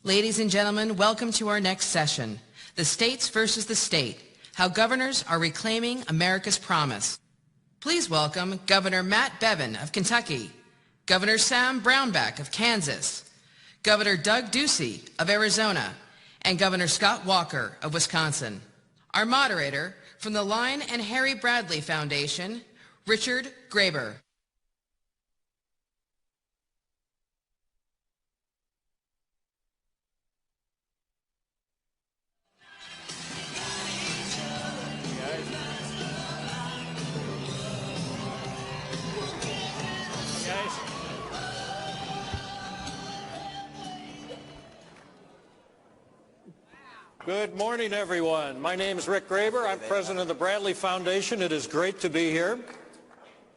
Ladies and gentlemen, welcome to our next session, The States versus the State, How Governors Are Reclaiming America's Promise. Please welcome Governor Matt Bevin of Kentucky, Governor Sam Brownback of Kansas, Governor Doug Ducey of Arizona, and Governor Scott Walker of Wisconsin. Our moderator from the Line and Harry Bradley Foundation, Richard Graber. Good morning, everyone. My name is Rick Graber. I'm president of the Bradley Foundation. It is great to be here.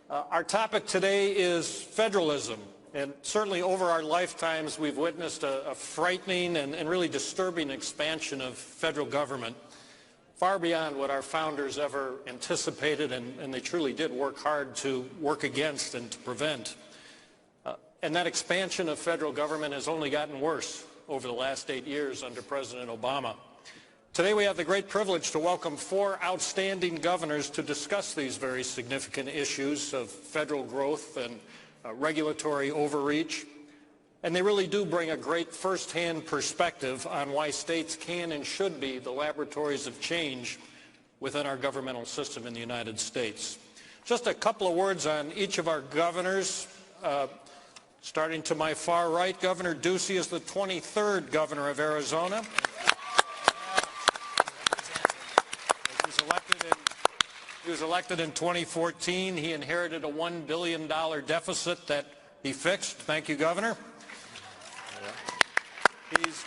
Our topic today is federalism. And certainly over our lifetimes, we've witnessed a frightening and really disturbing expansion of federal government, far beyond what our founders ever anticipated, and they truly did work hard to work against and to prevent. And that expansion of federal government has only gotten worse over the last 8 years under President Obama. Today we have the great privilege to welcome 4 outstanding governors to discuss these very significant issues of federal growth and regulatory overreach. And they really do bring a great first-hand perspective on why states can and should be the laboratories of change within our governmental system in the United States. Just a couple of words on each of our governors. Starting to my far right, Governor Ducey is the 23rd governor of Arizona. He was elected in 2014. He inherited a $1 billion deficit that he fixed. Thank you, Governor. He's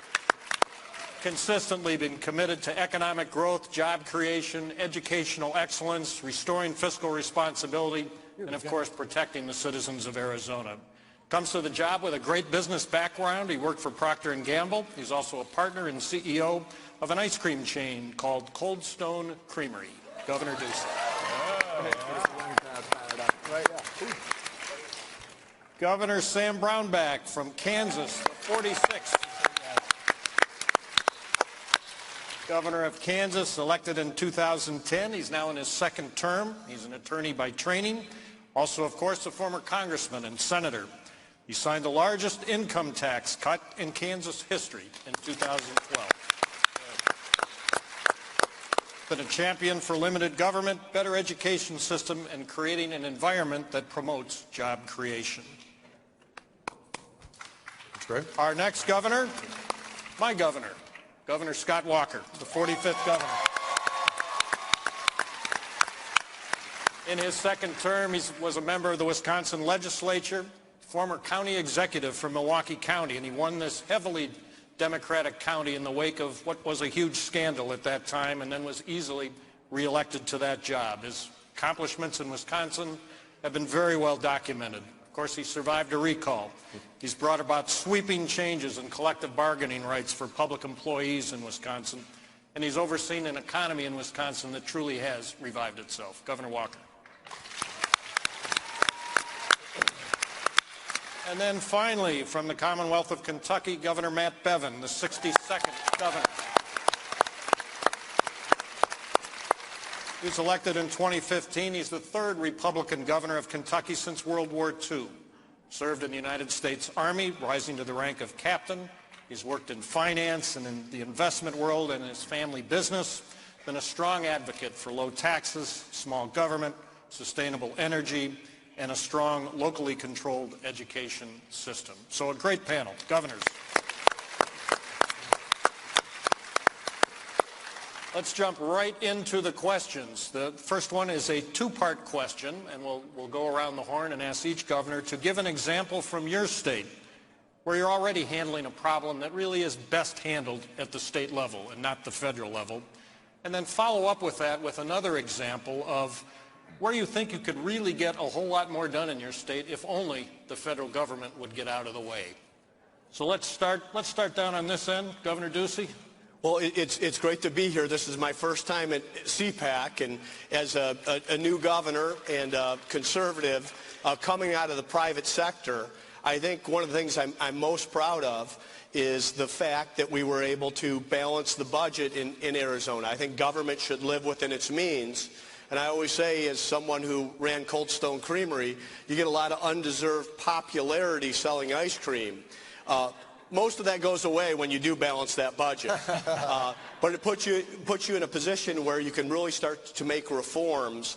consistently been committed to economic growth, job creation, educational excellence, restoring fiscal responsibility, and, of course, protecting the citizens of Arizona. Comes to the job with a great business background. He worked for Procter & Gamble. He's also a partner and CEO of an ice cream chain called Cold Stone Creamery. Governor Ducey. Governor Sam Brownback from Kansas, the 46th. Governor of Kansas, elected in 2010. He's now in his second term. He's an attorney by training. Also, of course, a former congressman and senator. He signed the largest income tax cut in Kansas history in 2012. Been a champion for limited government, better education system, and creating an environment that promotes job creation. That's great. Our next governor, my governor, Governor Scott Walker, the 45th governor. In his second term, he was a member of the Wisconsin legislature, former county executive for Milwaukee County, and he won this heavily Democratic county in the wake of what was a huge scandal at that time, and then was easily reelected to that job. His accomplishments in Wisconsin have been very well documented. Of course, he survived a recall. He's brought about sweeping changes in collective bargaining rights for public employees in Wisconsin, and he's overseen an economy in Wisconsin that truly has revived itself. Governor Walker. And then finally, from the Commonwealth of Kentucky, Governor Matt Bevin, the 62nd governor. He was elected in 2015. He's the 3rd Republican governor of Kentucky since World War II. Served in the United States Army, rising to the rank of captain. He's worked in finance and in the investment world and in his family business. Been a strong advocate for low taxes, small government, sustainable energy, and a strong, locally controlled education system. So a great panel. Governors. Let's jump right into the questions. The first one is a 2-part question, and we'll go around the horn and ask each governor to give an example from your state where you're already handling a problem that really is best handled at the state level and not the federal level. And then follow up with that with another example of where you think you could really get a whole lot more done in your state if only the federal government would get out of the way. So let's start down on this end. Governor Ducey. Well, it's great to be here. This is my first time at CPAC, and as a new governor and a conservative coming out of the private sector, I think one of the things I'm most proud of is the fact that we were able to balance the budget in Arizona. I think government should live within its means. And I always say, as someone who ran Cold Stone Creamery, you get a lot of undeserved popularity selling ice cream. Most of that goes away when you do balance that budget. But it puts you in a position where you can really start to make reforms.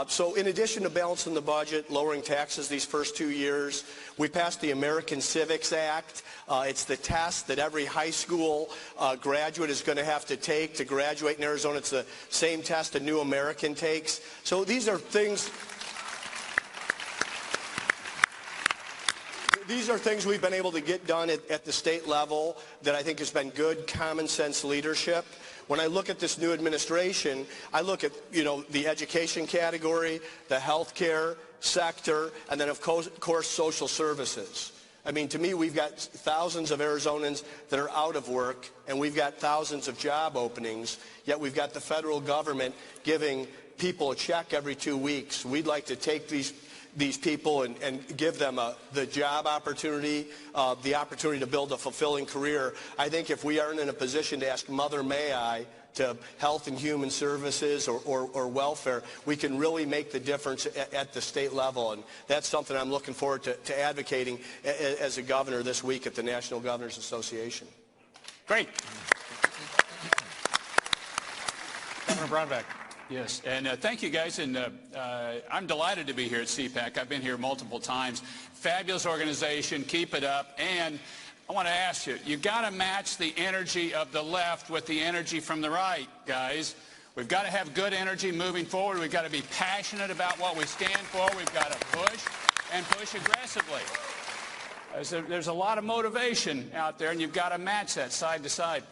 So in addition to balancing the budget, lowering taxes these first 2 years, we passed the American Civics Act. It's the test that every high school graduate is going to have to take to graduate in Arizona. It's the same test a new American takes. So these are things... These are things we've been able to get done at the state level that I think has been good, common sense leadership. When I look at this new administration, I look at, the education category, the healthcare sector, and then, of course, social services. I mean, to me, we've got thousands of Arizonans that are out of work, and we've got thousands of job openings, yet we've got the federal government giving people a check every 2 weeks. We'd like to take these people and give them the job opportunity, the opportunity to build a fulfilling career. I think if we aren't in a position to ask Mother May I to Health and Human Services or welfare, we can really make the difference at the state level. And that's something I'm looking forward to advocating as a governor this week at the National Governors Association. Great. Governor Brownback. Yes, and thank you guys, and I'm delighted to be here at CPAC. I've been here multiple times. Fabulous organization, keep it up, and I want to ask you, you've got to match the energy of the left with the energy from the right, guys. We've got to have good energy moving forward. We've got to be passionate about what we stand for. We've got to push, and push aggressively. There's a lot of motivation out there, and you've got to match that side to side.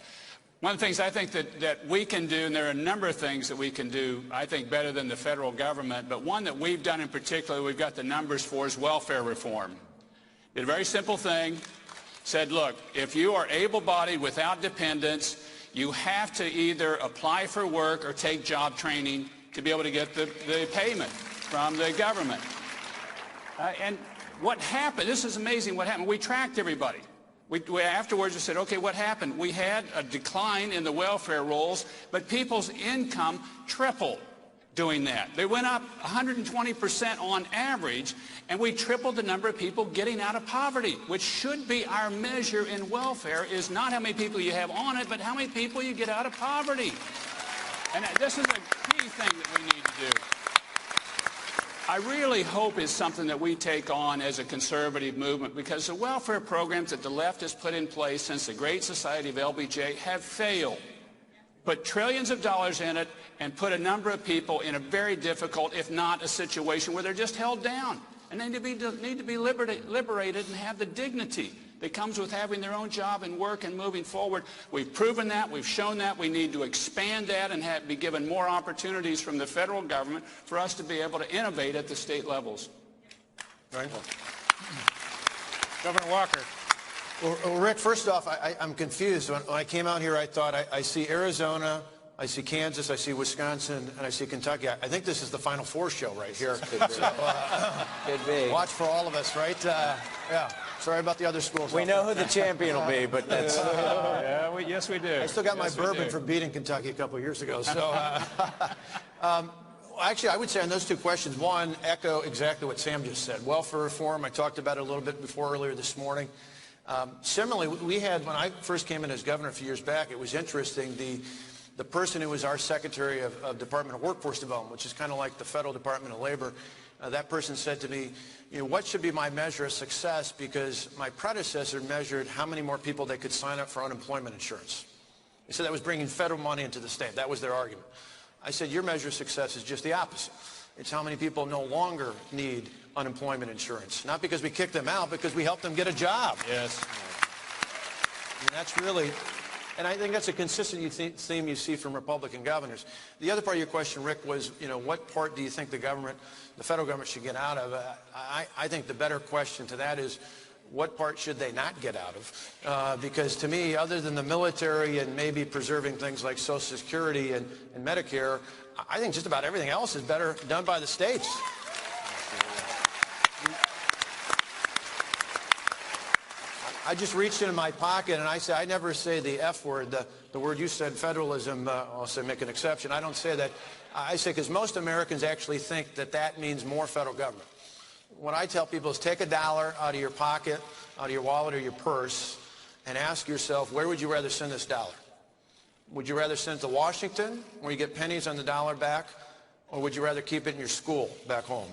One of the things I think that we can do, and there are a number of things that we can do, I think, better than the federal government, but one that we've done in particular, we've got the numbers for, is welfare reform. Did a very simple thing, said, look, if you are able-bodied without dependents, you have to either apply for work or take job training to be able to get the payment from the government. And what happened, this is amazing what happened, we tracked everybody. Afterwards, we said, okay, what happened? We had a decline in the welfare rolls, but people's income tripled doing that. They went up 120% on average, and we tripled the number of people getting out of poverty, which should be our measure in welfare, is not how many people you have on it, but how many people you get out of poverty. And this is a key thing that we need to do. I really hope it's something that we take on as a conservative movement, because the welfare programs that the left has put in place since the Great Society of LBJ have failed. Put trillions of dollars in it and put a number of people in a very difficult, if not a situation where they're just held down. And they need to be liberated and have the dignity that comes with having their own job and work and moving forward. We've proven that. We've shown that. We need to expand that and be given more opportunities from the federal government for us to be able to innovate at the state levels. Right. Governor Walker. Well, Rick, first off, I'm confused. When I came out here, I thought I see Arizona, I see Kansas, I see Wisconsin, and I see Kentucky. I think this is the Final Four show right here. Could be. Watch for all of us, right? Yeah. Sorry about the other schools. We know who the champion will be, but that's... Yes, we do. I still got my bourbon for beating Kentucky a couple of years ago. So, actually, I would say on those two questions, one, echo exactly what Sam just said. Welfare reform, I talked about it a little bit earlier this morning. Similarly, we had, when I first came in as governor a few years back, it was interesting, the person who was our Secretary of Department of Workforce Development, which is kind of like the Federal Department of Labor, that person said to me, what should be my measure of success? Because my predecessor measured how many more people they could sign up for unemployment insurance. He said that was bringing federal money into the state. That was their argument. I said, your measure of success is just the opposite. It's how many people no longer need unemployment insurance. Not because we kicked them out, because we helped them get a job. Yes. And that's really... And I think that's a consistent theme you see from Republican governors. The other part of your question, Rick, was, what part do you think the federal government should get out of? I think the better question to that is, what part should they not get out of? Because to me, other than the military and maybe preserving things like Social Security and Medicare, I think just about everything else is better done by the states. I just reached into my pocket and I never say the F word, the word you said, federalism. I'll say make an exception. I don't say that. I say because most Americans actually think that that means more federal government. What I tell people is take $1 out of your pocket, out of your wallet or your purse, and ask yourself, where would you rather send this dollar? Would you rather send it to Washington, where you get pennies on the dollar back, or would you rather keep it in your school back home?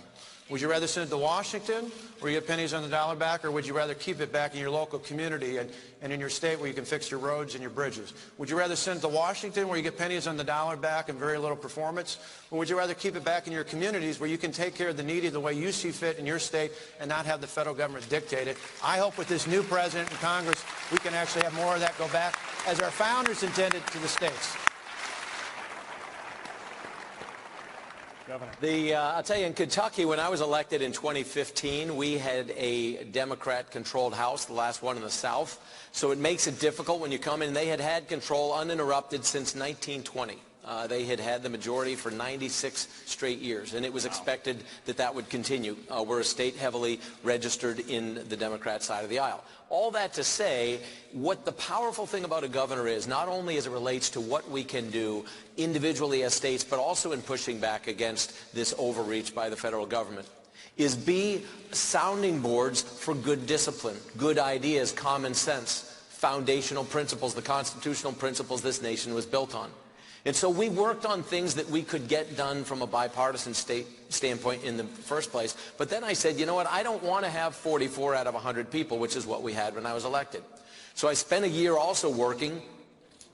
Would you rather send it to Washington, where you get pennies on the dollar back, or would you rather keep it back in your local community and in your state where you can fix your roads and your bridges? Would you rather send it to Washington, where you get pennies on the dollar back and very little performance? Or would you rather keep it back in your communities where you can take care of the needy the way you see fit in your state and not have the federal government dictate it? I hope with this new president and Congress, we can actually have more of that go back, as our founders intended, to the states. I'll tell you, in Kentucky, when I was elected in 2015, we had a Democrat-controlled House, the last one in the South. So it makes it difficult when you come in. They had had control uninterrupted since 1920. They had had the majority for 96 straight years, and it was expected that that would continue. We're a state heavily registered in the Democrat side of the aisle. All that to say, what the powerful thing about a governor is, not only as it relates to what we can do individually as states, but also in pushing back against this overreach by the federal government, is be sounding boards for good discipline, good ideas, common sense, foundational principles, the constitutional principles this nation was built on. And so we worked on things that we could get done from a bipartisan standpoint in the first place. But then I said, you know what, I don't want to have 44 out of 100 people, which is what we had when I was elected. So I spent a year also working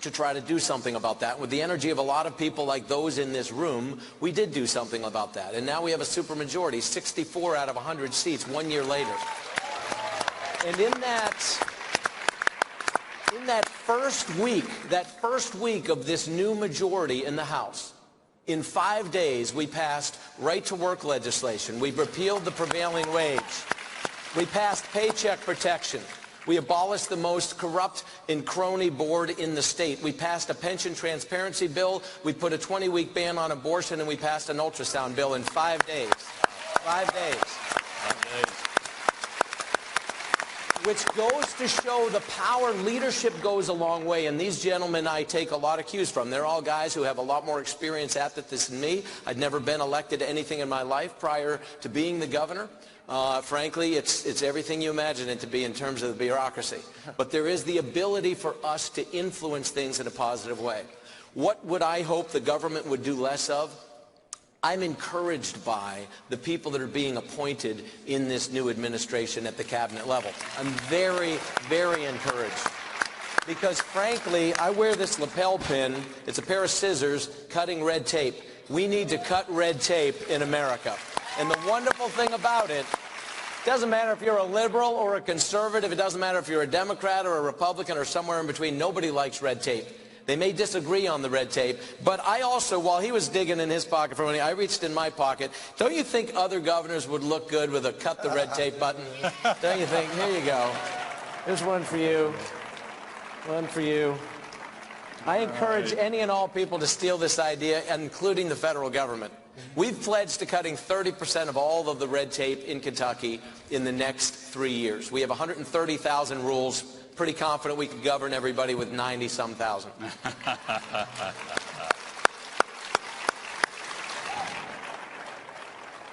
to try to do something about that. With the energy of a lot of people like those in this room, we did do something about that. And now we have a supermajority, 64 out of 100 seats 1 year later. And in that first week of this new majority in the House, in 5 days, we passed right-to-work legislation. We repealed the prevailing wage. We passed paycheck protection. We abolished the most corrupt and crony board in the state. We passed a pension transparency bill. We put a 20-week ban on abortion, and we passed an ultrasound bill in 5 days. 5 days. 5 days. Which goes to show the power. Leadership goes a long way, and these gentlemen I take a lot of cues from. They're all guys who have a lot more experience at this than me. I'd never been elected to anything in my life prior to being the governor. Frankly, it's everything you imagine it to be in terms of the bureaucracy. But there is the ability for us to influence things in a positive way. What would I hope the government would do less of? I'm encouraged by the people that are being appointed in this new administration at the cabinet level. I'm very, very encouraged. Because frankly, I wear this lapel pin. It's a pair of scissors cutting red tape. We need to cut red tape in America. And the wonderful thing about it, doesn't matter if you're a liberal or a conservative, it doesn't matter if you're a Democrat or a Republican or somewhere in between, nobody likes red tape. They may disagree on the red tape, but I also, while he was digging in his pocket for money, I reached in my pocket. Don't you think other governors would look good with a cut the red tape button? Don't you think? Here you go. Here's one for you. One for you. I encourage any and all people to steal this idea, including the federal government. We've pledged to cutting 30% of all of the red tape in Kentucky in the next 3 years. We have 130,000 rules. Pretty confident we could govern everybody with 90-some thousand.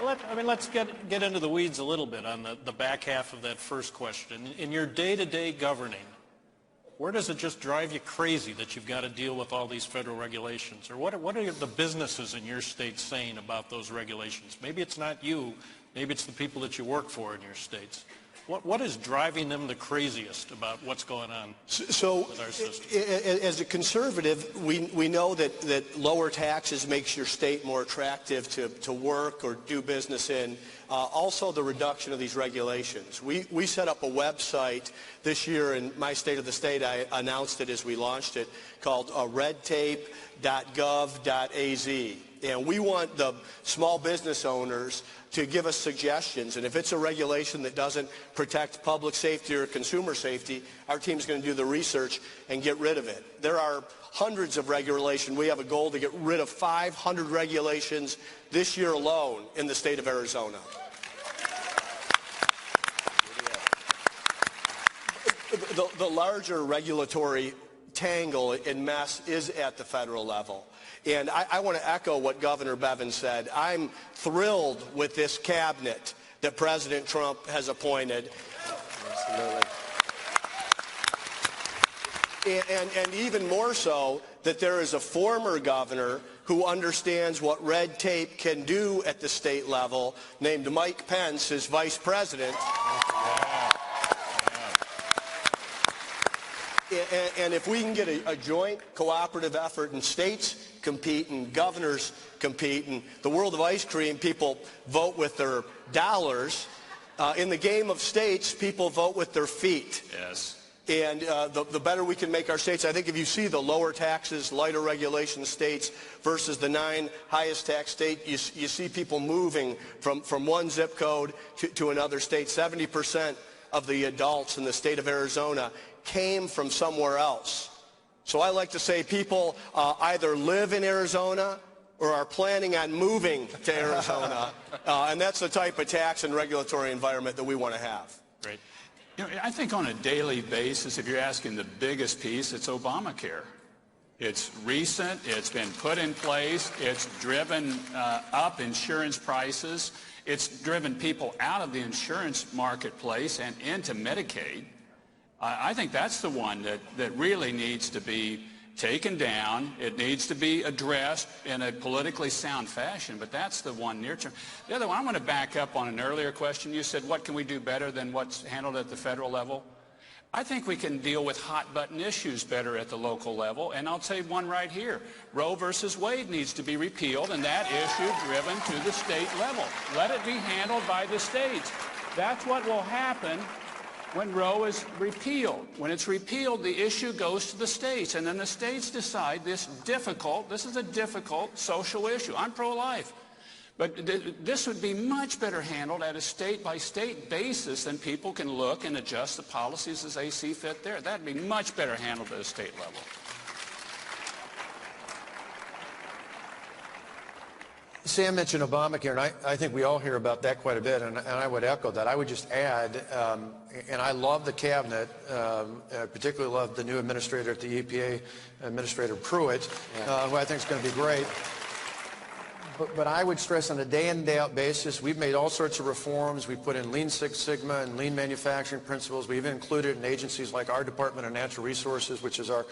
Well, let's get into the weeds a little bit on the back half of that first question. In your day-to-day governing, where does it just drive you crazy that you've got to deal with all these federal regulations? Or what are the businesses in your state saying about those regulations? Maybe it's not you. Maybe it's the people that you work for in your states. What is driving them the craziest about what's going on with our system? As a conservative, we know that lower taxes makes your state more attractive to work or do business in. Also, the reduction of these regulations. We set up a website this year in my state of the state. I announced it as we launched it, called redtape.gov.az. And we want the small business owners to give us suggestions. And if it's a regulation that doesn't protect public safety or consumer safety, our team's going to do the research and get rid of it. There are hundreds of regulations. We have a goal to get rid of 500 regulations this year alone in the state of Arizona. the larger regulatory tangle and mess is at the federal level. And I want to echo what Governor Bevin said. I'm thrilled with this cabinet that President Trump has appointed. Absolutely. And even more so that there is a former governor who understands what red tape can do at the state level, named Mike Pence, his vice president. And if we can get a joint cooperative effort and states compete and governors compete and the world of ice cream, people vote with their dollars. In the game of states, people vote with their feet. Yes. And the better we can make our states, I think if you see the lower taxes, lighter regulation states versus the 9 highest tax states, you see people moving from one zip code to another state. 70% of the adults in the state of Arizona came from somewhere else. So I like to say people either live in Arizona or are planning on moving to Arizona. And that's the type of tax and regulatory environment that we want to have. Great. You know, I think on a daily basis, if you're asking the biggest piece, it's Obamacare. It's recent. It's been put in place. It's driven up insurance prices. It's driven people out of the insurance marketplace and into Medicaid. I think that's the one that really needs to be taken down. It needs to be addressed in a politically sound fashion, but that's the one near term. The other one, I want to back up on an earlier question. You said, what can we do better than what's handled at the federal level? I think we can deal with hot-button issues better at the local level, and I'll tell you one right here. Roe versus Wade needs to be repealed, and that issue driven to the state level. Let it be handled by the states. That's what will happen when Roe is repealed. When it's repealed, the issue goes to the states, and then the states decide this is a difficult social issue. I'm pro-life. But this would be much better handled at a state-by-state basis, than people can look and adjust the policies as they see fit there. That would be much better handled at a state level. Sam mentioned Obamacare, and I think we all hear about that quite a bit, and I would echo that. I would just add, and I love the cabinet, I particularly love the new administrator at the EPA, Administrator Pruitt, who I think is going to be great. But I would stress on a day-in, day-out basis, we've made all sorts of reforms. We put in Lean Six Sigma and lean manufacturing principles. We've included in agencies like our Department of Natural Resources, which is our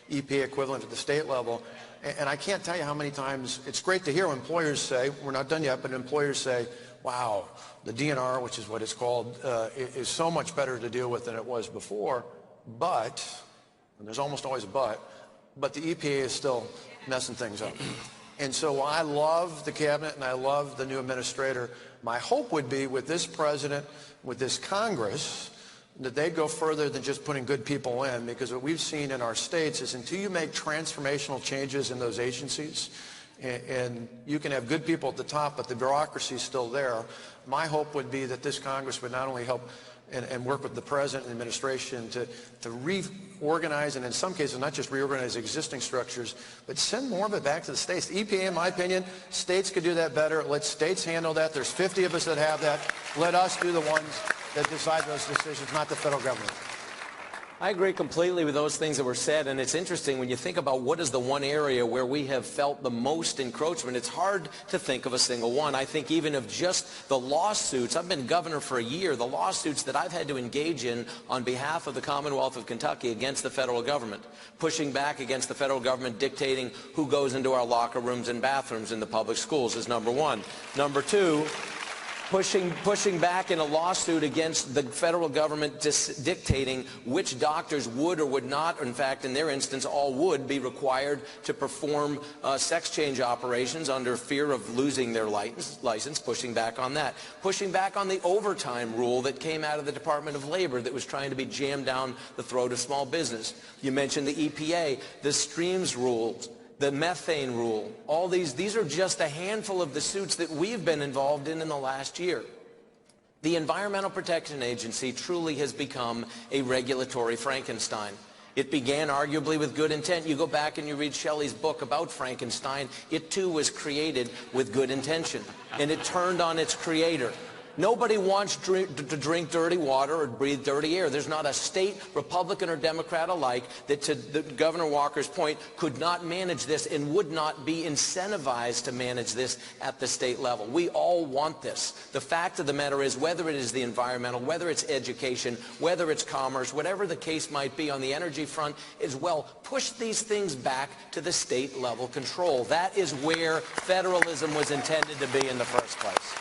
EPA equivalent at the state level. And I can't tell you how many times it's great to hear employers say, we're not done yet, but employers say, wow, the DNR, which is what it's called, is so much better to deal with than it was before. But, and there's almost always a but the EPA is still messing things up. And so I love the cabinet and I love the new administrator. My hope would be with this president, with this Congress, that they go further than just putting good people in, because what we've seen in our states is until you make transformational changes in those agencies, and you can have good people at the top, but the bureaucracy is still there, my hope would be that this Congress would not only help and work with the president and administration to reorganize, and in some cases not just reorganize existing structures, but send more of it back to the states. The EPA, in my opinion, states could do that better. Let states handle that. There's 50 of us that have that. Let us do the ones that decide those decisions, not the federal government. I agree completely with those things that were said, and it's interesting when you think about what is the one area where we have felt the most encroachment. It's hard to think of a single one. I think even of just the lawsuits, I've been governor for a year, the lawsuits that I've had to engage in on behalf of the Commonwealth of Kentucky against the federal government, pushing back against the federal government dictating who goes into our locker rooms and bathrooms in the public schools is number one. Number two, pushing back in a lawsuit against the federal government dictating which doctors would or would not, in fact, in their instance, all would be required to perform sex change operations under fear of losing their license, pushing back on that. Pushing back on the overtime rule that came out of the Department of Labor that was trying to be jammed down the throat of small business. You mentioned the EPA, the streams rules, the methane rule. All these are just a handful of the suits that we've been involved in the last year. The Environmental Protection Agency truly has become a regulatory Frankenstein. It began arguably with good intent. You go back and you read Shelley's book about Frankenstein. It too was created with good intention, and it turned on its creator. Nobody wants to drink dirty water or breathe dirty air. There's not a state, Republican or Democrat alike, that, to Governor Walker's point, could not manage this and would not be incentivized to manage this at the state level. We all want this. The fact of the matter is, whether it is the environmental, whether it's education, whether it's commerce, whatever the case might be on the energy front, is, well, push these things back to the state level control. That is where federalism was intended to be in the first place.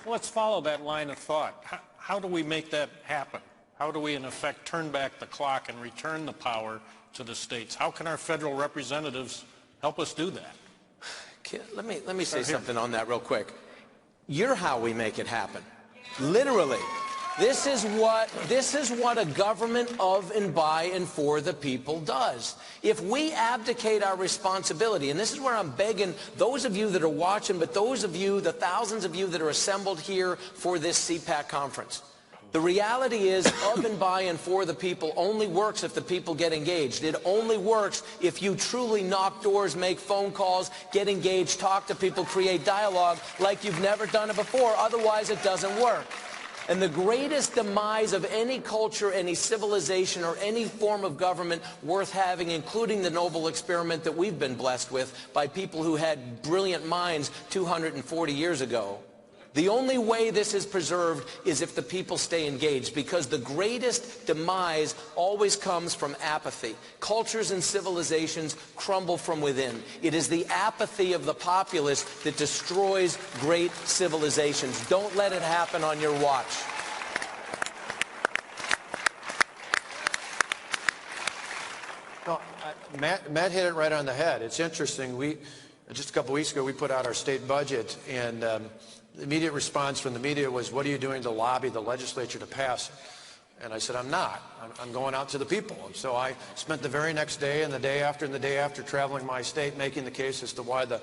Let's follow that line of thought. How do we make that happen? How do we, in effect, turn back the clock and return the power to the states? How can our federal representatives help us do that? Let me say something on that real quick. You're how we make it happen. Literally. This is what a government of and by and for the people does. If we abdicate our responsibility, and this is where I'm begging those of you that are watching, but those of you, the thousands of you that are assembled here for this CPAC conference, the reality is of and by and for the people only works if the people get engaged. It only works if you truly knock doors, make phone calls, get engaged, talk to people, create dialogue like you've never done it before. Otherwise, it doesn't work. And the greatest demise of any culture, any civilization, or any form of government worth having, including the noble experiment that we've been blessed with by people who had brilliant minds 240 years ago, the only way this is preserved is if the people stay engaged, because the greatest demise always comes from apathy. Cultures and civilizations crumble from within. It is the apathy of the populace that destroys great civilizations. Don't let it happen on your watch. Well, Matt hit it right on the head. It's interesting. Just a couple weeks ago, we put out our state budget, and the immediate response from the media was, what are you doing to lobby the legislature to pass it? And I said, I'm not. I'm going out to the people. And so I spent the very next day and the day after traveling my state, making the case as to why the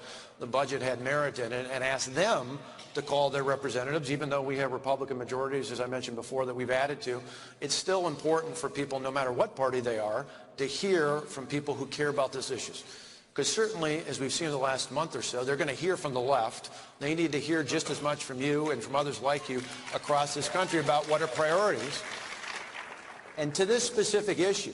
budget had merit in it, and asked them to call their representatives. Even though we have Republican majorities, as I mentioned before, that we've added to, it's still important for people, no matter what party they are, to hear from people who care about these issues. Because certainly, as we've seen in the last month or so, they're going to hear from the left. They need to hear just as much from you and from others like you across this country about what are priorities. And to this specific issue,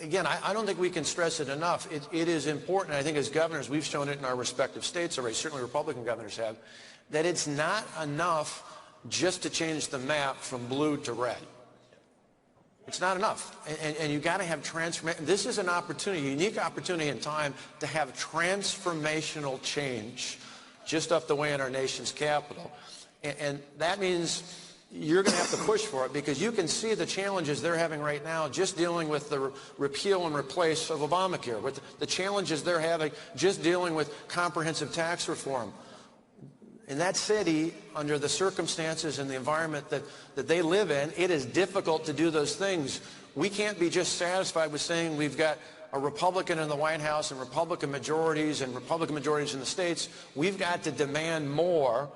again, I don't think we can stress it enough. It is important, I think as governors, we've shown it in our respective states already, certainly Republican governors have, that it's not enough just to change the map from blue to red. It's not enough. And you've got to have transformation. This is an opportunity, a unique opportunity in time to have transformational change just up the way in our nation's capital. And that means you're going to have to push for it, because you can see the challenges they're having right now just dealing with the repeal and replace of Obamacare, with the challenges they're having just dealing with comprehensive tax reform. In that city, under the circumstances and the environment that they live in, it is difficult to do those things. We can't be just satisfied with saying we've got a Republican in the White House and Republican majorities in the states. We've got to demand more,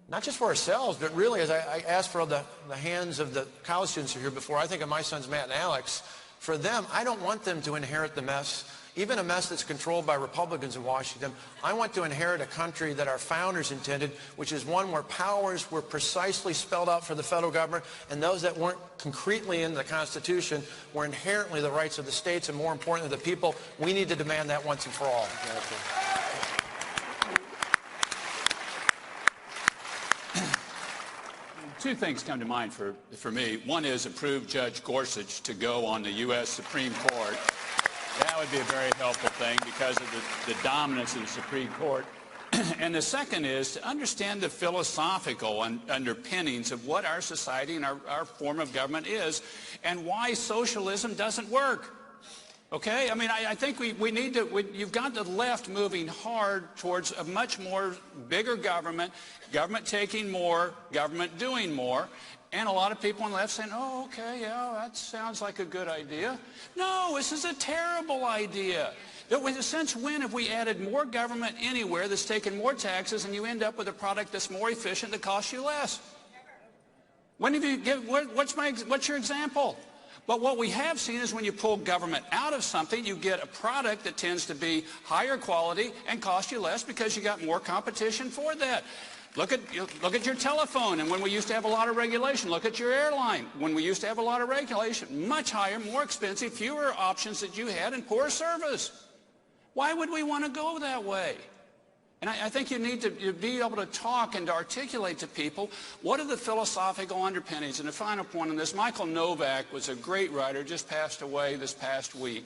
not just for ourselves, but really, as I asked for the hands of the college students who are here before, I think of my sons Matt and Alex. For them, I don't want them to inherit the mess, even a mess that's controlled by Republicans in Washington. I want to inherit a country that our founders intended, which is one where powers were precisely spelled out for the federal government, and those that weren't concretely in the Constitution were inherently the rights of the states, and more importantly, the people. We need to demand that once and for all. Two things come to mind for me. One is approve Judge Gorsuch to go on the U.S. Supreme Court. That would be a very helpful thing because of the dominance of the Supreme Court. And the second is to understand the philosophical underpinnings of what our society and our form of government is, and why socialism doesn't work. Okay? I mean, I think we need to, you've got the left moving hard towards a much more bigger government taking more, government doing more, and a lot of people on the left saying, oh, okay, yeah, that sounds like a good idea. No, this is a terrible idea. Since when have we added more government anywhere that's taken more taxes and you end up with a product that's more efficient that costs you less? When have you what's your example? But what we have seen is when you pull government out of something, you get a product that tends to be higher quality and cost you less because you got more competition for that. Look at your telephone, and when we used to have a lot of regulation. Look at your airline. When we used to have a lot of regulation, much higher, more expensive, fewer options that you had, and poor service. Why would we want to go that way? And I think you need to be able to talk and to articulate to people what are the philosophical underpinnings. And the final point on this, Michael Novak was a great writer, just passed away this past week.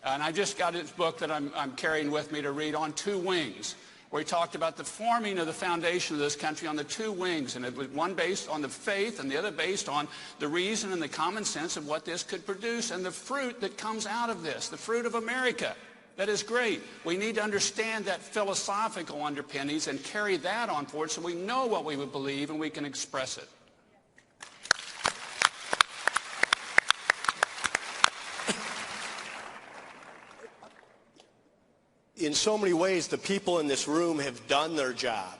And I just got his book that I'm carrying with me to read, On Two Wings, where he talked about the forming of the foundation of this country on the two wings. And it was one based on the faith and the other based on the reason and the common sense of what this could produce and the fruit that comes out of this, the fruit of America. That is great. We need to understand that philosophical underpinnings and carry that on forward so we know what we would believe and we can express it. In so many ways, the people in this room have done their job.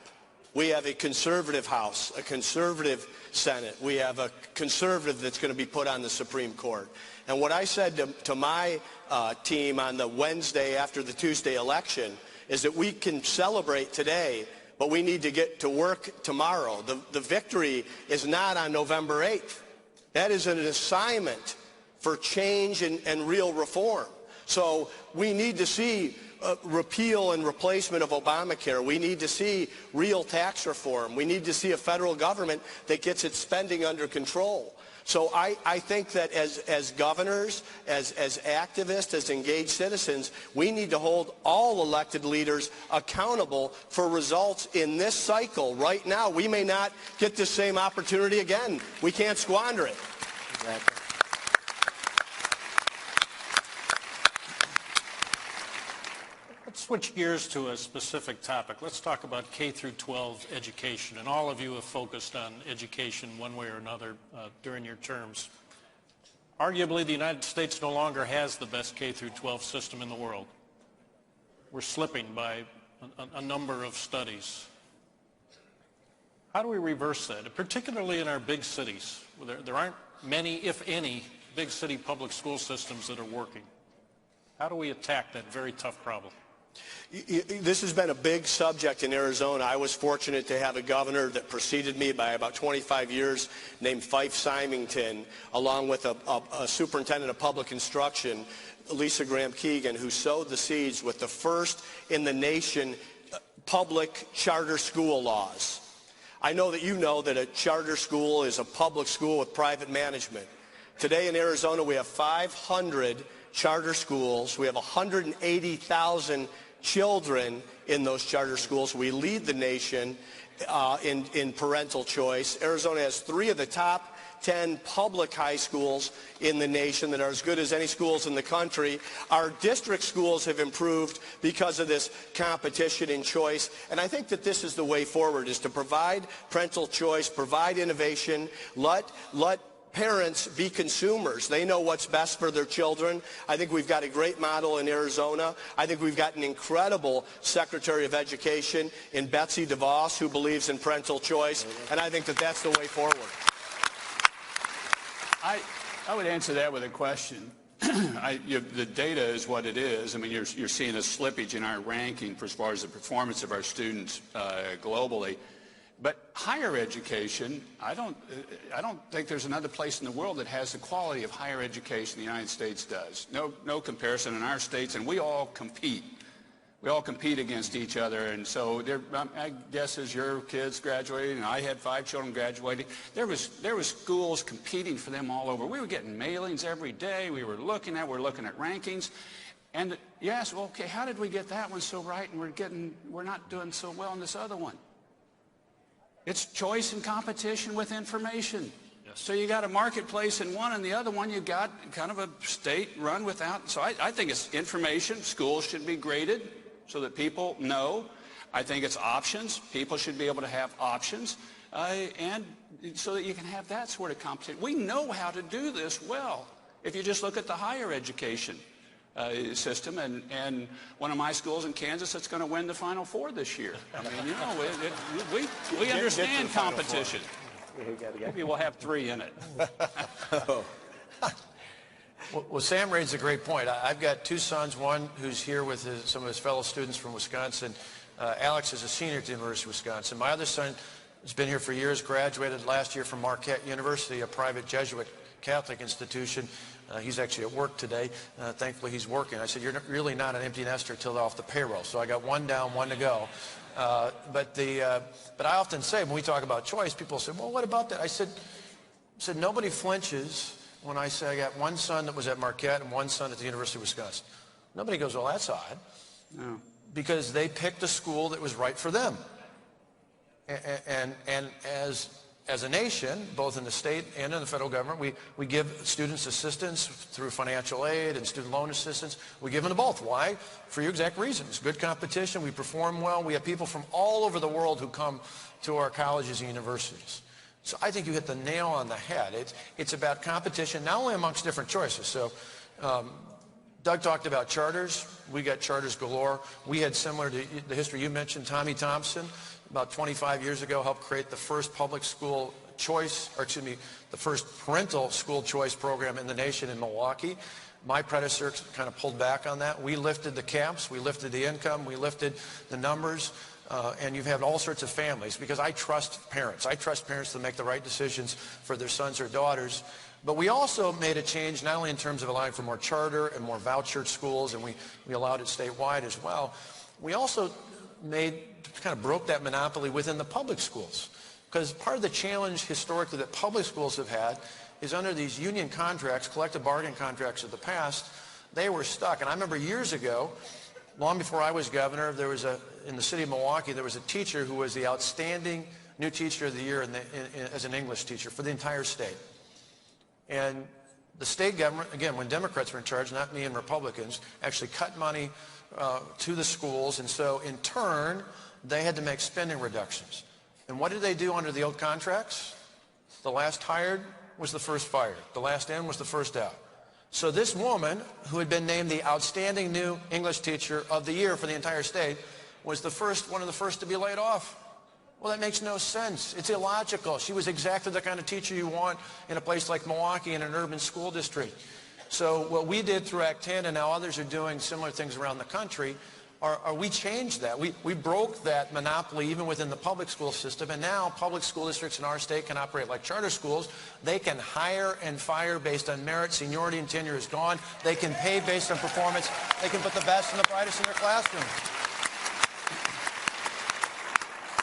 We have a conservative House, a conservative Senate. We have a conservative that's going to be put on the Supreme Court. And what I said to my team on the Wednesday after the Tuesday election is that we can celebrate today, but we need to get to work tomorrow. The victory is not on November 8th. That is an assignment for change and real reform. So we need to see repeal and replacement of Obamacare. We need to see real tax reform. We need to see a federal government that gets its spending under control. So I think that as governors, as activists, as engaged citizens, we need to hold all elected leaders accountable for results in this cycle. Right now, we may not get the same opportunity again. We can't squander it. Exactly. Let's switch gears to a specific topic. Let's talk about K through 12 education. And all of you have focused on education one way or another during your terms. Arguably, the United States no longer has the best K through 12 system in the world. We're slipping by a number of studies. How do we reverse that, particularly in our big cities? There aren't many, if any, big city public school systems that are working. How do we attack that very tough problem? This has been a big subject in Arizona. I was fortunate to have a governor that preceded me by about 25 years named Fife Symington, along with a superintendent of public instruction, Lisa Graham-Keegan, who sowed the seeds with the first in the nation public charter school laws. I know that you know that a charter school is a public school with private management. Today in Arizona, we have 500 charter schools. We have 180,000 children in those charter schools. We lead the nation in parental choice. Arizona has 3 of the top 10 public high schools in the nation that are as good as any schools in the country. Our district schools have improved because of this competition and choice. And I think that this is the way forward, is to provide parental choice, provide innovation, let parents be consumers. They know what's best for their children. I think we've got a great model in Arizona. I think we've got an incredible Secretary of Education in Betsy DeVos, who believes in parental choice, and I think that that's the way forward. I would answer that with a question. The data is what it is. I mean, you're seeing a slippage in our ranking for as far as the performance of our students globally. But higher education, I don't think there's another place in the world that has the quality of higher education the United States does. No comparison in our states, and we all compete. We all compete against each other, and so I guess as your kids graduated, and I had 5 children graduating, there was schools competing for them all over. We were getting mailings every day. We're looking at rankings, and you ask, well, okay, how did we get that one so right, and we're not doing so well in this other one? It's choice and competition with information. Yes. So you got a marketplace in one, and the other one you got kind of a state run without. So I think it's information. Schools should be graded so that people know. I think it's options. People should be able to have options, and so that you can have that sort of competition. We know how to do this well if you just look at the higher education system, and one of my schools in Kansas that's going to win the Final Four this year. I mean, you know, we understand competition. Maybe we'll have 3 in it. Well, Sam raised a great point. I've got two sons, one who's here with some of his fellow students from Wisconsin. Alex is a senior at the University of Wisconsin. My other son has been here for years, graduated last year from Marquette University, a private Jesuit Catholic institution. He's actually at work today. Thankfully, he's working. I said, you're really not an empty nester till they're off the payroll. So I got one down, one to go. But I often say, when we talk about choice, people say, well, what about that? I said nobody flinches when I say I got one son that was at Marquette and one son at the University of Wisconsin. Nobody goes, well, that's odd. No. Because they picked a school that was right for them. And as a nation, both in the state and in the federal government, we give students assistance through financial aid and student loan assistance. We give them to both. Why? For your exact reasons. Good competition. We perform well. We have people from all over the world who come to our colleges and universities. So I think you hit the nail on the head. It's about competition, not only amongst different choices. So Doug talked about charters. We got charters galore. We had, similar to the history you mentioned, Tommy Thompson, about 25 years ago, helped create the first public school choice, or excuse me, the first parental school choice program in the nation in Milwaukee. My predecessor kind of pulled back on that. We lifted the caps, we lifted the income, we lifted the numbers, and you've had all sorts of families, because I trust parents. I trust parents to make the right decisions for their sons or daughters. But we also made a change, not only in terms of allowing for more charter and more voucher schools, and we allowed it statewide as well. We also kind of broke that monopoly within the public schools. Because part of the challenge historically that public schools have had is under these union contracts, collective bargaining contracts of the past, they were stuck. And I remember years ago, long before I was governor, in the city of Milwaukee, there was a teacher who was the outstanding new teacher of the year as an English teacher for the entire state. And the state government, again, when Democrats were in charge, not me and Republicans, actually cut money to the schools. And so in turn, they had to make spending reductions. And what did they do under the old contracts? The last hired was the first fired. The last in was the first out. So this woman, who had been named the outstanding new English teacher of the year for the entire state, was one of the first to be laid off. Well, that makes no sense. It's illogical. She was exactly the kind of teacher you want in a place like Milwaukee in an urban school district. So what we did through Act 10, and now others are doing similar things around the country, we changed that. We broke that monopoly even within the public school system, and now public school districts in our state can operate like charter schools. They can hire and fire based on merit. Seniority and tenure is gone. They can pay based on performance. They can put the best and the brightest in their classroom.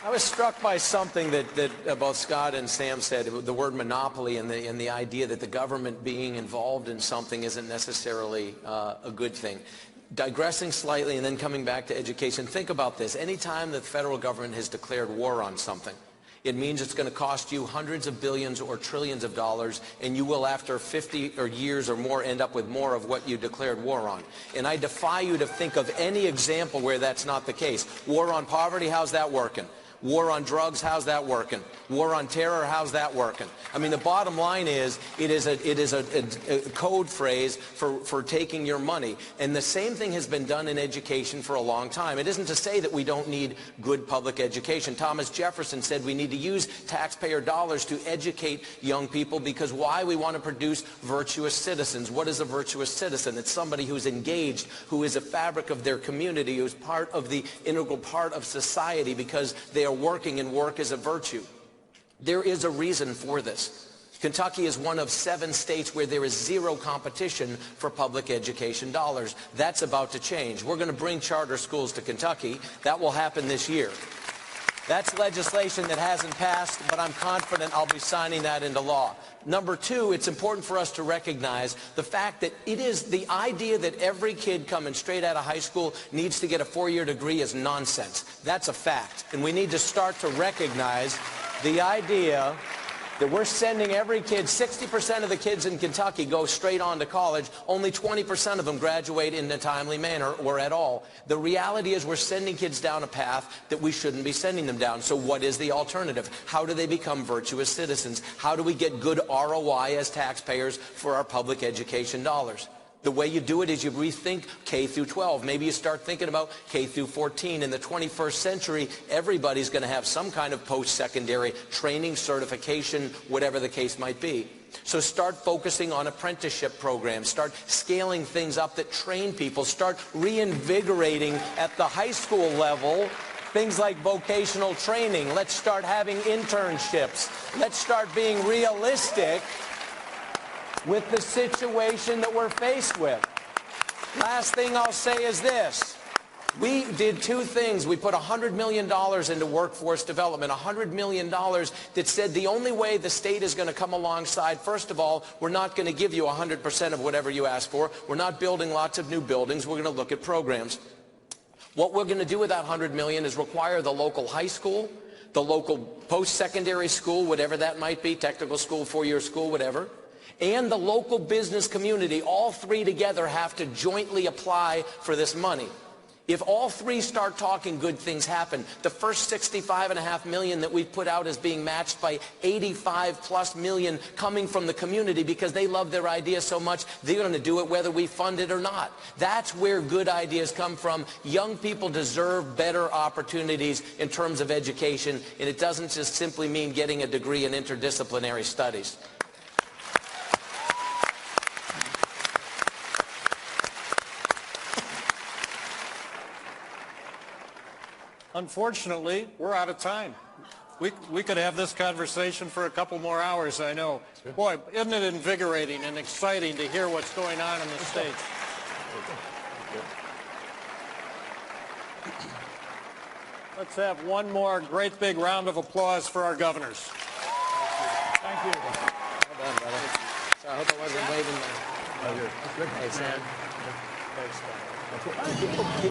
I was struck by something that both Scott and Sam said, the word monopoly, and the idea that the government being involved in something isn't necessarily a good thing. Digressing slightly and then coming back to education, think about this. Anytime the federal government has declared war on something, it means it's going to cost you hundreds of billions or trillions of dollars, and you will, after 50 years or more, end up with more of what you declared war on. And I defy you to think of any example where that's not the case. War on poverty, how's that working? War on drugs, how's that working? War on terror, how's that working? I mean, the bottom line is, it is a code phrase for taking your money. And the same thing has been done in education for a long time. It isn't to say that we don't need good public education. Thomas Jefferson said we need to use taxpayer dollars to educate young people, because why? We want to produce virtuous citizens. What is a virtuous citizen? It's somebody who's engaged, who is a fabric of their community, who's part of the integral part of society because they are working, and work is a virtue. There is a reason for this. Kentucky is one of 7 states where there is zero competition for public education dollars. That's about to change. We're going to bring charter schools to Kentucky. That will happen this year. That's legislation that hasn't passed, but I'm confident I'll be signing that into law. Number 2, it's important for us to recognize the fact that it is the idea that every kid coming straight out of high school needs to get a 4-year degree is nonsense. That's a fact. And we need to start to recognize the idea that we're sending every kid, 60% of the kids in Kentucky go straight on to college. Only 20% of them graduate in a timely manner or at all. The reality is we're sending kids down a path that we shouldn't be sending them down. So what is the alternative? How do they become virtuous citizens? How do we get good ROI as taxpayers for our public education dollars? The way you do it is you rethink K through 12. Maybe you start thinking about K through 14. In the 21st century, everybody's going to have some kind of post-secondary training, certification, whatever the case might be. So start focusing on apprenticeship programs. Start scaling things up that train people. Start reinvigorating at the high school level things like vocational training. Let's start having internships. Let's start being realistic with the situation that we're faced with. Last thing I'll say is this. We did two things. We put $100 million into workforce development, $100 million that said the only way the state is going to come alongside, first of all, we're not going to give you 100% of whatever you ask for. We're not building lots of new buildings. We're going to look at programs. What we're going to do with that $100 million is require the local high school, the local post-secondary school, whatever that might be, technical school, four-year school, whatever, and the local business community, all three together have to jointly apply for this money. If all three start talking, good things happen. The first $65.5 million that we've put out is being matched by $85+ million coming from the community because they love their idea so much, they're going to do it whether we fund it or not. That's where good ideas come from. Young people deserve better opportunities in terms of education, and it doesn't just simply mean getting a degree in interdisciplinary studies. Unfortunately, we're out of time. We could have this conversation for a couple more hours, I know. Boy, isn't it invigorating and exciting to hear what's going on in the States? Let's have one more great big round of applause for our governors. Thank you. Well done, brother. So I hope I wasn't waving. Hey, Sam.